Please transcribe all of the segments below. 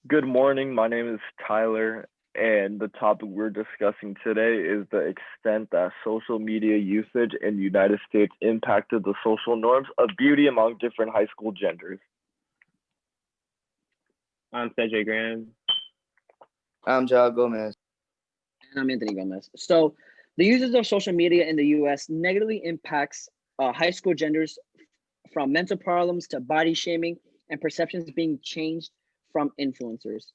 Good morning. My name is Tyler, and the topic we're discussing today is the extent that social media usage in the United States impacted the social norms of beauty among different high school genders. I'm Cedric Graham. I'm Joe Gomez. And I'm Anthony Gomez. So, the uses of social media in the U.S. negatively impacts high school genders from mental problems to body shaming and perceptions being changed from influencers.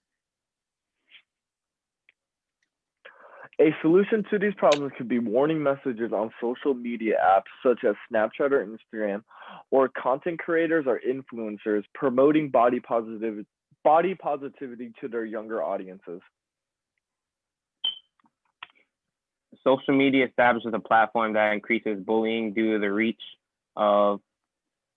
A solution to these problems could be warning messages on social media apps such as Snapchat or Instagram, or content creators or influencers promoting body positivity to their younger audiences. Social media establishes a platform that increases bullying due to of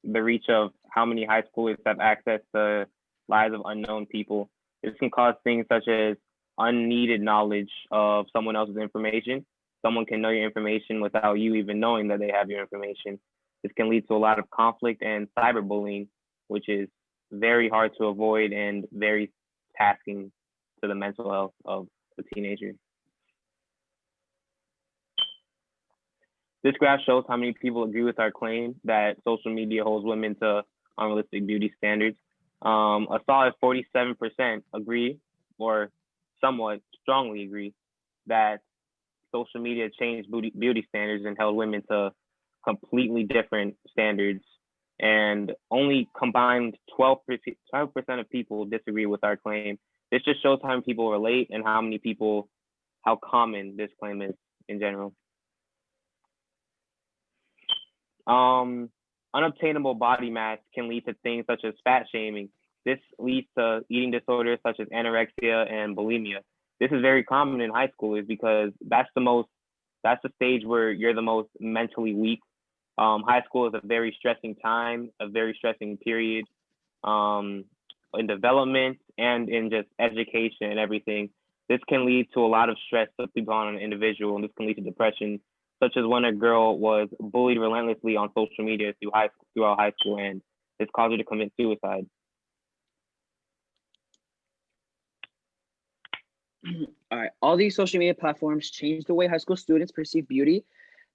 the reach of how many high schoolers have access to lives of unknown people. This can cause things such as unneeded knowledge of someone else's information. Someone can know your information without you even knowing that they have your information. This can lead to a lot of conflict and cyberbullying, which is very hard to avoid and very tasking to the mental health of a teenager. This graph shows how many people agree with our claim that social media holds women to unrealistic beauty standards. A solid 47% agree, or somewhat strongly agree, that social media changed beauty standards and held women to completely different standards. And only combined 12% of people disagree with our claim. This just shows how many people relate and how common this claim is in general. Unobtainable body mass can lead to things such as fat shaming. This leads to eating disorders such as anorexia and bulimia. This is very common in high schoolers because that's the stage where you're the most mentally weak. High school is a very stressing time, a very stressing period in development and in just education and everything. This can lead to a lot of stress put on an individual, and this can lead to depression, such as when a girl was bullied relentlessly on social media throughout high school, and this caused her to commit suicide. All right, all these social media platforms change the way high school students perceive beauty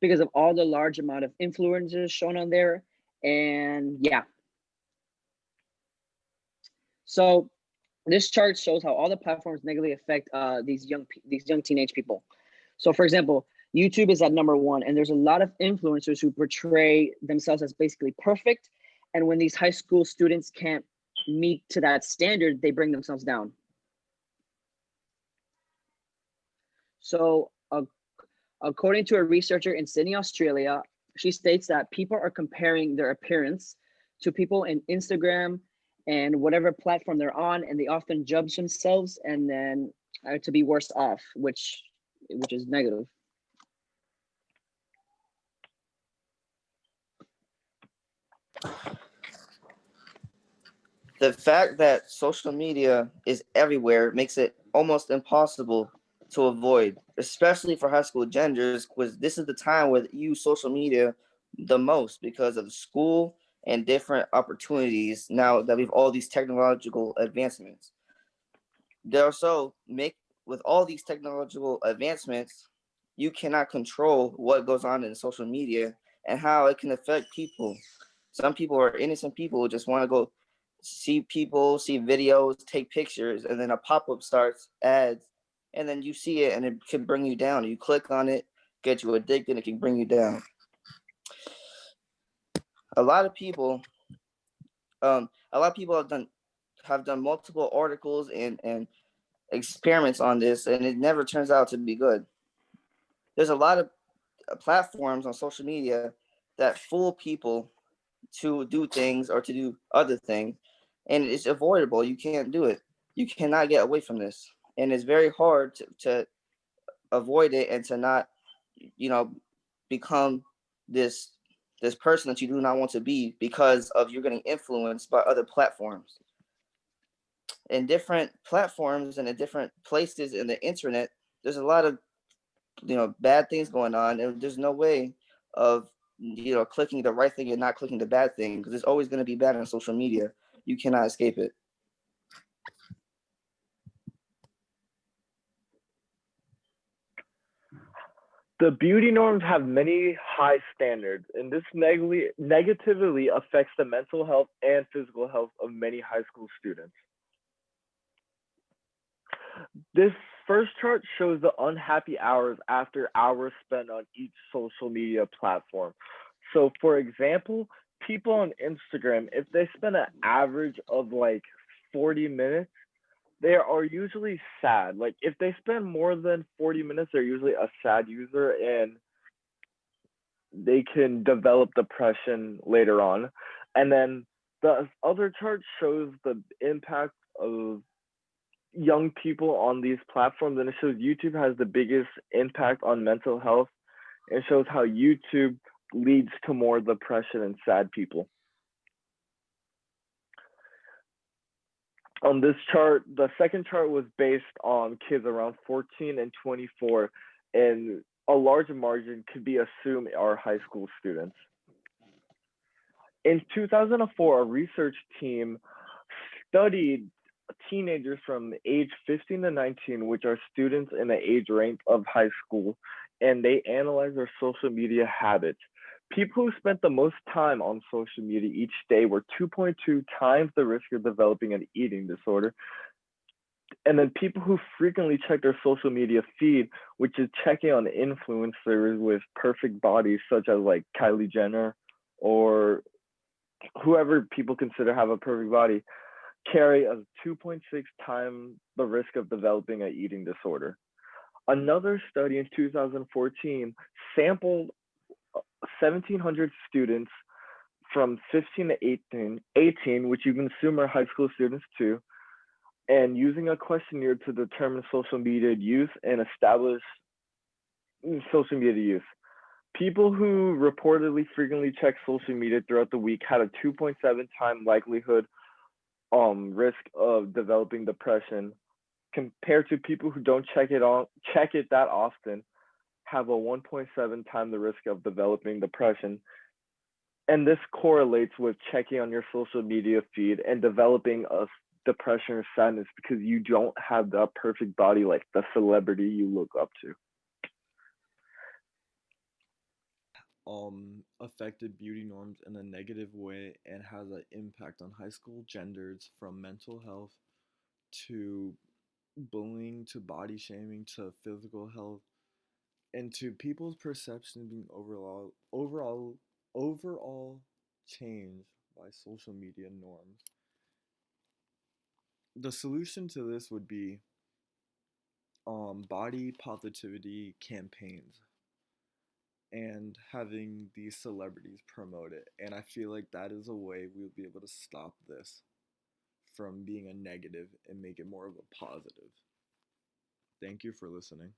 because of all the large amount of influencers shown on there. And yeah. So this chart shows how all the platforms negatively affect these young teenage people. So for example, YouTube is at #1, and there's a lot of influencers who portray themselves as basically perfect. And when these high school students can't meet to that standard, they bring themselves down. So according to a researcher in Sydney, Australia, she states that people are comparing their appearance to people in Instagram and whatever platform they're on, and they often judge themselves and then to be worse off, which is negative. The fact that social media is everywhere makes it almost impossible to avoid, especially for high school genders, because this is the time where you use social media the most because of school and different opportunities now that we have all these technological advancements. They also make, with all these technological advancements, you cannot control what goes on in social media and how it can affect people. Some people are innocent people who just want to go see people, see videos, take pictures, and then a pop-up starts ads, and then you see it and it can bring you down. You click on it, get you addicted, it can bring you down. A lot of people have done multiple articles and experiments on this, and it never turns out to be good. There's a lot of platforms on social media that fool people to do things or to do other things, and it's avoidable. You can't do it. You cannot get away from this, and it's very hard to avoid it and to not, become this person that you do not want to be because of you're getting influenced by other platforms. In different platforms and in different places in the internet, there's a lot of bad things going on, and there's no way of clicking the right thing and not clicking the bad thing, because it's always going to be bad on social media. You cannot escape it. The beauty norms have many high standards, and this negatively affects the mental health and physical health of many high school students. This first chart shows the unhappy hours after hours spent on each social media platform. So, for example, people on Instagram, if they spend an average of like 40 minutes, they are usually sad. Like, if they spend more than 40 minutes, they're usually a sad user and they can develop depression later on. And then the other chart shows the impact of young people on these platforms, and it shows YouTube has the biggest impact on mental health. It shows how YouTube leads to more depression and sad people. On this chart, the second chart was based on kids around 14 and 24, and a large margin could be assumed are high school students. In 2004, a research team studied teenagers from age 15 to 19, which are students in the age range of high school, and they analyzed their social media habits. People who spent the most time on social media each day were 2.2 times the risk of developing an eating disorder. And then people who frequently check their social media feed, which is checking on influencers with perfect bodies, such as like Kylie Jenner or whoever people consider have a perfect body, carry a 2.6 times the risk of developing an eating disorder. Another study in 2014 sampled 1,700 students from 15 to 18, which you can assume are high school students too, and using a questionnaire to determine social media use and establish social media use. People who reportedly frequently check social media throughout the week had a 2.7 time likelihood risk of developing depression compared to people who don't check it that often have a 1.7 time the risk of developing depression. And this correlates with checking on your social media feed and developing a depression or sadness because you don't have that perfect body like the celebrity you look up to. Affected beauty norms in a negative way and has an impact on high school genders from mental health to bullying to body shaming to physical health and to people's perception of being overall changed by social media norms. The solution to this would be body positivity campaigns and having these celebrities promote it. And I feel like that is a way we'll be able to stop this from being a negative and make it more of a positive. Thank you for listening.